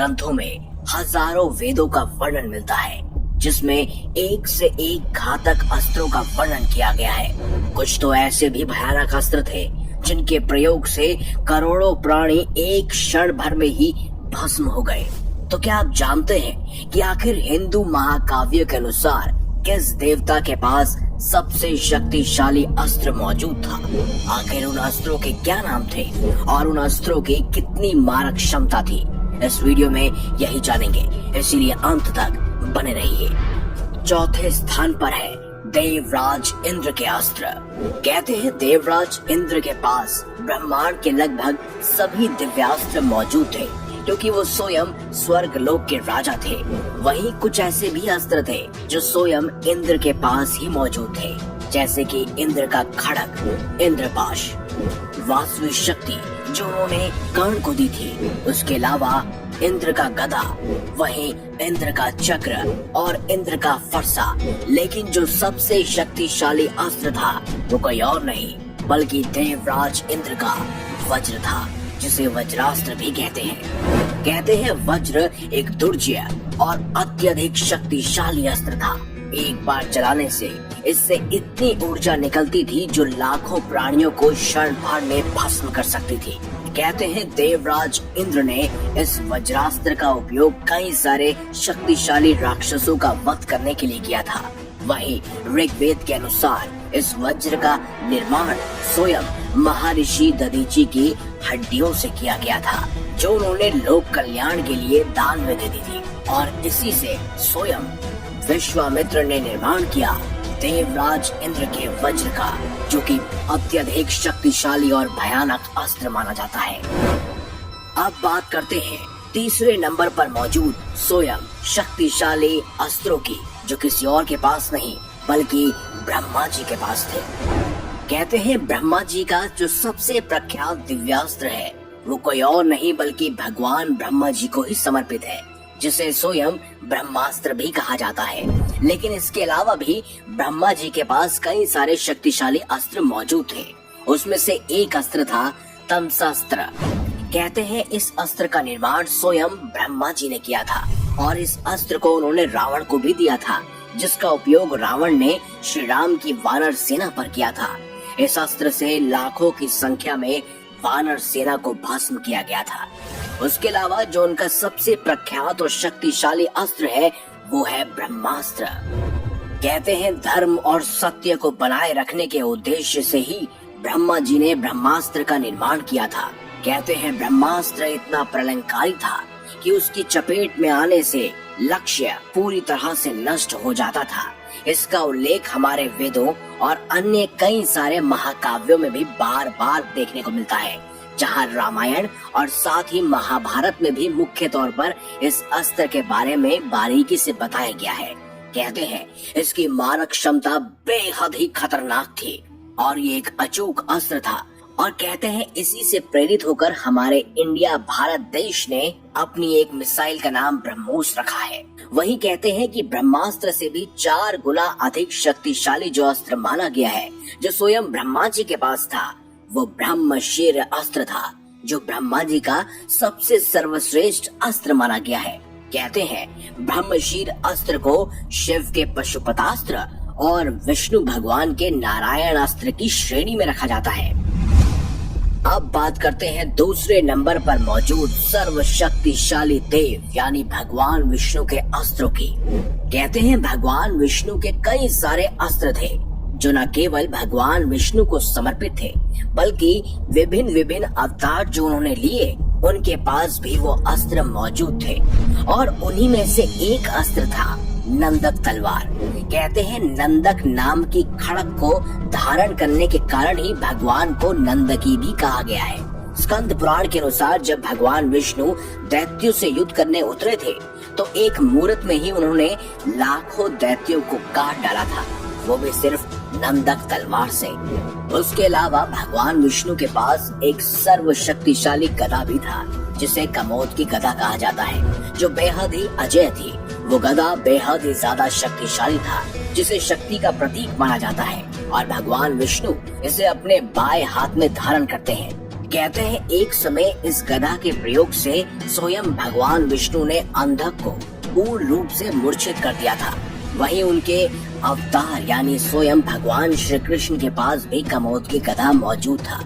ग्रंथों में हजारों वेदों का वर्णन मिलता है, जिसमें एक से एक घातक अस्त्रों का वर्णन किया गया है। कुछ तो ऐसे भी भयानक अस्त्र थे जिनके प्रयोग से करोड़ों प्राणी एक क्षण भर में ही भस्म हो गए। तो क्या आप जानते हैं कि आखिर हिंदू महाकाव्य के अनुसार किस देवता के पास सबसे शक्तिशाली अस्त्र मौजूद था? आखिर उन अस्त्रों के क्या नाम थे और उन अस्त्रों की कितनी मारक क्षमता थी? इस वीडियो में यही जानेंगे, इसीलिए अंत तक बने रहिए। चौथे स्थान पर है देवराज इंद्र के अस्त्र। कहते हैं देवराज इंद्र के पास ब्रह्मांड के लगभग सभी दिव्यास्त्र मौजूद थे, क्योंकि वो स्वयं स्वर्ग लोक के राजा थे। वहीं कुछ ऐसे भी अस्त्र थे जो स्वयं इंद्र के पास ही मौजूद थे, जैसे कि इंद्र का खड़ग, इंद्रपाश, वासवी शक्ति जो उन्होंने कर्ण को दी थी। उसके अलावा इंद्र का गदा, वहीं इंद्र का चक्र और इंद्र का फरसा। लेकिन जो सबसे शक्तिशाली अस्त्र था वो कोई और नहीं बल्कि देवराज इंद्र का वज्र था, जिसे वज्रास्त्र भी कहते हैं। कहते हैं वज्र एक दुर्जय और अत्यधिक शक्तिशाली अस्त्र था। एक बार चलाने से इससे इतनी ऊर्जा निकलती थी जो लाखों प्राणियों को क्षण भर में भस्म कर सकती थी। कहते हैं देवराज इंद्र ने इस वज्रास्त्र का उपयोग कई सारे शक्तिशाली राक्षसों का वध करने के लिए किया था। वहीं ऋग्वेद के अनुसार इस वज्र का निर्माण स्वयं महर्षि दधीचि की हड्डियों से किया गया था, जो उन्होंने लोक कल्याण के लिए दान में दे दी थी। और इसी से स्वयं विश्वामित्र ने निर्माण किया देवराज इंद्र के वज्र का, जो कि अत्यधिक शक्तिशाली और भयानक अस्त्र माना जाता है। अब बात करते हैं तीसरे नंबर पर मौजूद स्वयं शक्तिशाली अस्त्रों की, जो किसी और के पास नहीं बल्कि ब्रह्मा जी के पास थे। कहते हैं ब्रह्मा जी का जो सबसे प्रख्यात दिव्यास्त्र है वो कोई और नहीं बल्कि भगवान ब्रह्मा जी को ही समर्पित है, जिसे स्वयं ब्रह्मास्त्र भी कहा जाता है। लेकिन इसके अलावा भी ब्रह्मा जी के पास कई सारे शक्तिशाली अस्त्र मौजूद थे। उसमें से एक अस्त्र था तमसास्त्र। कहते हैं इस अस्त्र का निर्माण स्वयं ब्रह्मा जी ने किया था और इस अस्त्र को उन्होंने रावण को भी दिया था, जिसका उपयोग रावण ने श्री राम की वानर सेना पर किया था। इस अस्त्र से लाखों की संख्या में वानर सेना को भस्म किया गया था। उसके अलावा जो उनका सबसे प्रख्यात और शक्तिशाली अस्त्र है वो है ब्रह्मास्त्र। कहते हैं धर्म और सत्य को बनाए रखने के उद्देश्य से ही ब्रह्मा जी ने ब्रह्मास्त्र का निर्माण किया था। कहते हैं ब्रह्मास्त्र इतना प्रलंकारी था कि उसकी चपेट में आने से लक्ष्य पूरी तरह से नष्ट हो जाता था। इसका उल्लेख हमारे वेदों और अन्य कई सारे महाकाव्यों में भी बार बार देखने को मिलता है, जहाँ रामायण और साथ ही महाभारत में भी मुख्य तौर पर इस अस्त्र के बारे में बारीकी से बताया गया है। कहते हैं इसकी मारक क्षमता बेहद ही खतरनाक थी और ये एक अचूक अस्त्र था। और कहते हैं इसी से प्रेरित होकर हमारे इंडिया भारत देश ने अपनी एक मिसाइल का नाम ब्रह्मोस रखा है। वही कहते हैं कि ब्रह्मास्त्र से भी 4 गुना अधिक शक्तिशाली जो अस्त्र माना गया है, जो स्वयं ब्रह्मा जी के पास था, वो ब्रह्मशीर अस्त्र था, जो ब्रह्मा जी का सबसे सर्वश्रेष्ठ अस्त्र माना गया है। कहते हैं ब्रह्मशीर अस्त्र को शिव के पशुपतास्त्र और विष्णु भगवान के नारायण अस्त्र की श्रेणी में रखा जाता है। अब बात करते हैं दूसरे नंबर पर मौजूद सर्वशक्तिशाली देव यानी भगवान विष्णु के अस्त्रों की। कहते हैं भगवान विष्णु के कई सारे अस्त्र थे जो न केवल भगवान विष्णु को समर्पित थे, बल्कि विभिन्न विभिन्न अवतार जो उन्होंने लिए उनके पास भी वो अस्त्र मौजूद थे। और उन्हीं में से एक अस्त्र था नंदक तलवार। कहते हैं नंदक नाम की खड़ग को धारण करने के कारण ही भगवान को नंदकी भी कहा गया है। स्कंद पुराण के अनुसार जब भगवान विष्णु दैत्यों से युद्ध करने उतरे थे तो एक मुहूर्त में ही उन्होंने लाखों दैत्यों को काट डाला था, वो भी सिर्फ नंदक तलवार से। उसके अलावा भगवान विष्णु के पास एक सर्वशक्तिशाली गदा भी था, जिसे कमोद की गदा कहा जाता है, जो बेहद ही अजेय थी। वो गदा बेहद ही ज्यादा शक्तिशाली था, जिसे शक्ति का प्रतीक माना जाता है और भगवान विष्णु इसे अपने बाएं हाथ में धारण करते हैं। कहते हैं एक समय इस गदा के प्रयोग से स्वयं भगवान विष्णु ने अंधक को पूर्ण रूप से मूर्छित कर दिया था। वहीं उनके अवतार यानी स्वयं भगवान श्री कृष्ण के पास भी कमोद की गदा मौजूद था।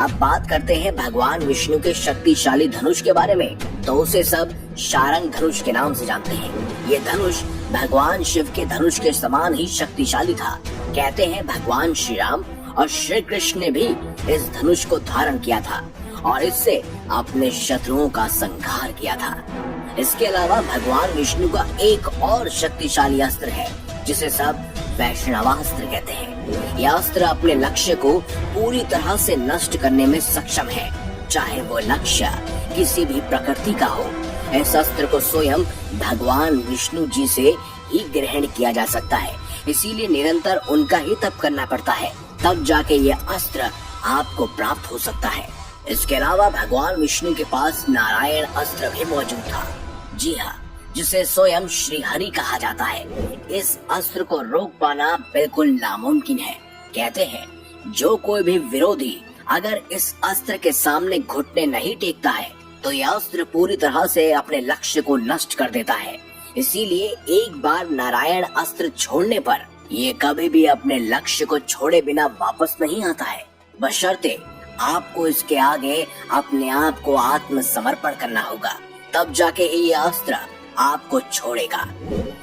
अब बात करते हैं भगवान विष्णु के शक्तिशाली धनुष के बारे में, तो उसे सब शारंग धनुष के नाम से जानते हैं। ये धनुष भगवान शिव के धनुष के समान ही शक्तिशाली था। कहते हैं भगवान श्री राम और श्री कृष्ण ने भी इस धनुष को धारण किया था और इससे अपने शत्रुओं का संहार किया था। इसके अलावा भगवान विष्णु का एक और शक्तिशाली अस्त्र है जिसे सब वैष्णवास्त्र कहते हैं। यह अस्त्र अपने लक्ष्य को पूरी तरह से नष्ट करने में सक्षम है, चाहे वो लक्ष्य किसी भी प्रकृति का हो। इस अस्त्र को स्वयं भगवान विष्णु जी से ही ग्रहण किया जा सकता है, इसीलिए निरंतर उनका ही तप करना पड़ता है, तब जाके ये अस्त्र आपको प्राप्त हो सकता है। इसके अलावा भगवान विष्णु के पास नारायण अस्त्र भी मौजूद था, जी हाँ, जिसे स्वयं श्री हरि कहा जाता है। इस अस्त्र को रोक पाना बिल्कुल नामुमकिन है। कहते हैं जो कोई भी विरोधी अगर इस अस्त्र के सामने घुटने नहीं टेकता है तो यह अस्त्र पूरी तरह से अपने लक्ष्य को नष्ट कर देता है। इसीलिए एक बार नारायण अस्त्र छोड़ने पर ये कभी भी अपने लक्ष्य को छोड़े बिना वापस नहीं आता है, बशर्ते आपको इसके आगे अपने आप को आत्मसमर्पण करना होगा, तब जाके ही ये अस्त्र आपको छोड़ेगा।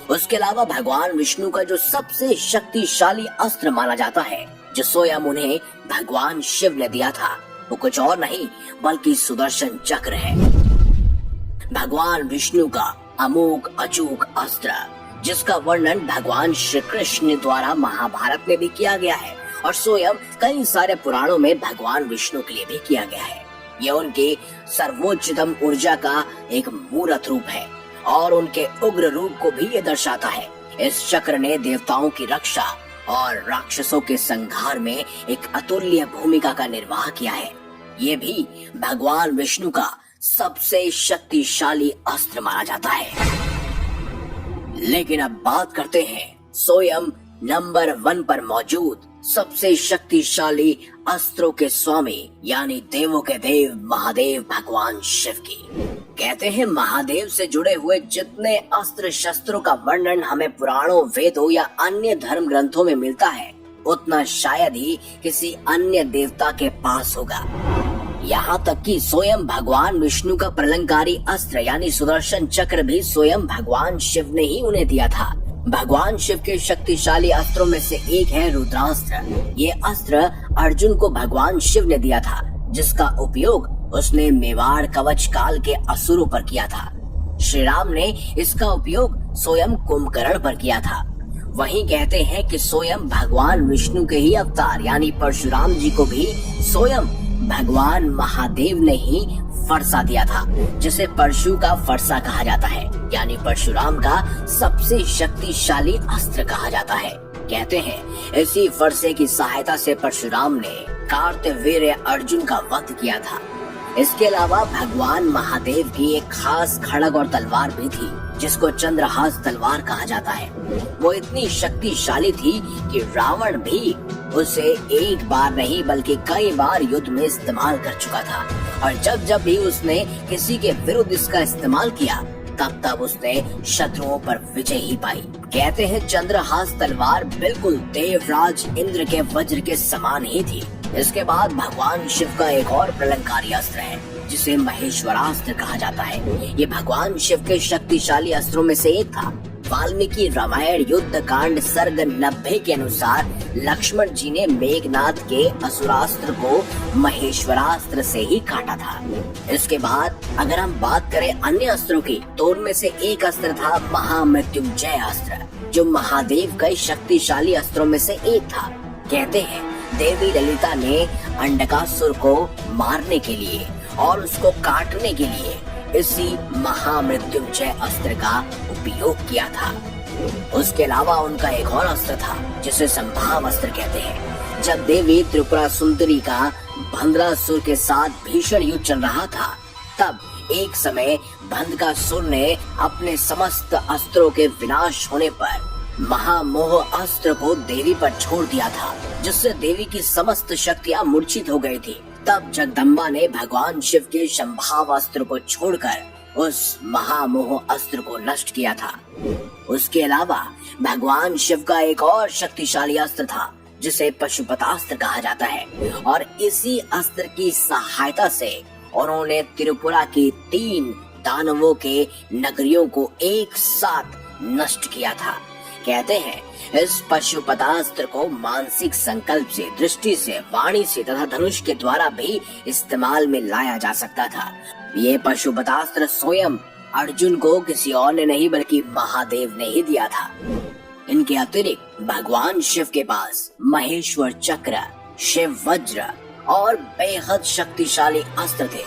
उसके अलावा भगवान विष्णु का जो सबसे शक्तिशाली अस्त्र माना जाता है, जो स्वयं उन्हें भगवान शिव ने दिया था, वो कुछ और नहीं बल्कि सुदर्शन चक्र है। भगवान विष्णु का अमोघ अचूक अस्त्र, जिसका वर्णन भगवान श्री कृष्ण द्वारा महाभारत में भी किया गया है और स्वयं कई सारे पुराणों में भगवान विष्णु के लिए भी किया गया है। यह उनके सर्वोच्चतम ऊर्जा का एक मूर्त रूप है और उनके उग्र रूप को भी ये दर्शाता है। इस चक्र ने देवताओं की रक्षा और राक्षसों के संहार में एक अतुल्य भूमिका का निर्वाह किया है। ये भी भगवान विष्णु का सबसे शक्तिशाली अस्त्र माना जाता है। लेकिन अब बात करते हैं स्वयं नंबर 1 पर मौजूद सबसे शक्तिशाली अस्त्रों के स्वामी यानी देवों के देव महादेव भगवान शिव की। कहते हैं महादेव से जुड़े हुए जितने अस्त्र शस्त्रों का वर्णन हमें पुराणों, वेदों या अन्य धर्म ग्रंथों में मिलता है, उतना शायद ही किसी अन्य देवता के पास होगा। यहाँ तक कि स्वयं भगवान विष्णु का प्रलंकारी अस्त्र यानी सुदर्शन चक्र भी स्वयं भगवान शिव ने ही उन्हें दिया था। भगवान शिव के शक्तिशाली अस्त्रों में से एक है रुद्रास्त्र। ये अस्त्र अर्जुन को भगवान शिव ने दिया था, जिसका उपयोग उसने मेवाड़ कवच काल के असुरों पर किया था। श्री राम ने इसका उपयोग स्वयं कुंभकर्ण पर किया था। वहीं कहते हैं कि स्वयं भगवान विष्णु के ही अवतार यानी परशुराम जी को भी स्वयं भगवान महादेव ने ही फरसा दिया था, जिसे परशु का फरसा कहा जाता है, यानी परशुराम का सबसे शक्तिशाली अस्त्र कहा जाता है। कहते हैं इसी फरसे की सहायता से परशुराम ने कार्तवीर्य अर्जुन का वध किया था। इसके अलावा भगवान महादेव की एक खास खड़ग और तलवार भी थी, जिसको चंद्रहास तलवार कहा जाता है। वो इतनी शक्तिशाली थी कि रावण भी उसे एक बार नहीं बल्कि कई बार युद्ध में इस्तेमाल कर चुका था, और जब जब भी उसने किसी के विरुद्ध इसका इस्तेमाल किया तब तब उसने शत्रुओं पर विजय ही पाई। कहते हैं चंद्रहास तलवार बिल्कुल देवराज इंद्र के वज्र के समान ही थी। इसके बाद भगवान शिव का एक और प्रलंकारी अस्त्र है, जिसे महेश्वरास्त्र कहा जाता है। ये भगवान शिव के शक्तिशाली अस्त्रों में से एक था। वाल्मीकि रामायण युद्ध कांड सर्ग 90 के अनुसार लक्ष्मण जी ने मेघनाद के असुरास्त्र को महेश्वरास्त्र से ही काटा था। इसके बाद अगर हम बात करें अन्य अस्त्रों की, तो उनमें से एक अस्त्र था महामृत्युंजय अस्त्र, जो महादेव के शक्तिशाली अस्त्रों में से एक था। कहते हैं देवी ललिता ने अंडकासुर को मारने के लिए और उसको काटने के लिए इसी महामृत्युंजय अस्त्र का उपयोग किया था। उसके अलावा उनका एक और अस्त्र था, जिसे संभाव अस्त्र कहते हैं। जब देवी त्रिपुरा सुंदरी का भंद्रासुर के साथ भीषण युद्ध चल रहा था, तब एक समय भंद्रासुर ने अपने समस्त अस्त्रों के विनाश होने पर महामोह अस्त्र को देवी पर छोड़ दिया था, जिससे देवी की समस्त शक्तियां मूर्छित हो गई थी। तब जगदम्बा ने भगवान शिव के संभाव अस्त्र को छोड़कर उस महामोह अस्त्र को नष्ट किया था। उसके अलावा भगवान शिव का एक और शक्तिशाली अस्त्र था जिसे पशुपतास्त्र कहा जाता है, और इसी अस्त्र की सहायता से उन्होंने त्रिपुरा की 3 दानवों के नगरियों को एक साथ नष्ट किया था। कहते हैं इस पशुपतास्त्र को मानसिक संकल्प से, दृष्टि से, वाणी से तथा धनुष के द्वारा भी इस्तेमाल में लाया जा सकता था। ये पशुपतास्त्र स्वयं अर्जुन को किसी और ने नहीं बल्कि महादेव ने ही दिया था। इनके अतिरिक्त भगवान शिव के पास महेश्वर चक्र, शिव वज्र और बेहद शक्तिशाली अस्त्र थे,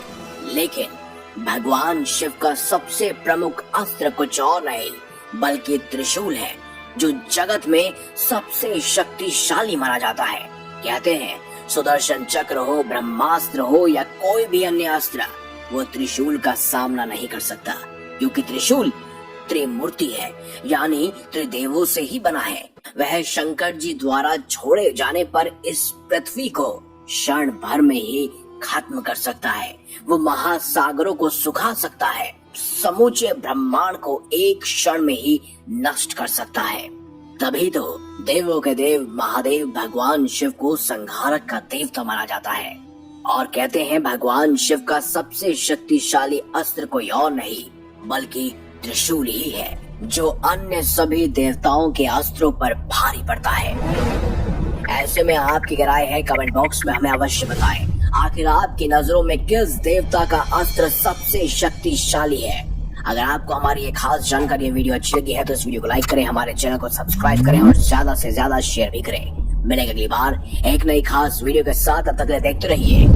लेकिन भगवान शिव का सबसे प्रमुख अस्त्र कुछ और नहीं बल्कि त्रिशूल है, जो जगत में सबसे शक्तिशाली माना जाता है। कहते हैं सुदर्शन चक्र हो, ब्रह्मास्त्र हो या कोई भी अन्य अस्त्र, वो त्रिशूल का सामना नहीं कर सकता, क्योंकि त्रिशूल त्रिमूर्ति है, यानी त्रिदेवों से ही बना है। वह शंकर जी द्वारा छोड़े जाने पर इस पृथ्वी को क्षण भर में ही खत्म कर सकता है। वो महासागरों को सुखा सकता है, समूचे ब्रह्मांड को एक क्षण में ही नष्ट कर सकता है। तभी तो देवों के देव महादेव भगवान शिव को संहारक का देवता माना जाता है, और कहते हैं भगवान शिव का सबसे शक्तिशाली अस्त्र कोई और नहीं बल्कि त्रिशूल ही है, जो अन्य सभी देवताओं के अस्त्रों पर भारी पड़ता है। ऐसे में आपकी क्या राय है, कमेंट बॉक्स में हमें अवश्य बताएं। आखिर आपकी नजरों में किस देवता का अस्त्र सबसे शक्तिशाली है? अगर आपको हमारी ये खास जानकारी, वीडियो अच्छी लगी है तो इस वीडियो को लाइक करें, हमारे चैनल को सब्सक्राइब करें और ज्यादा से ज्यादा शेयर भी करें। मिलेंगे अगली बार एक नई खास वीडियो के साथ, तब तक देखते रहिए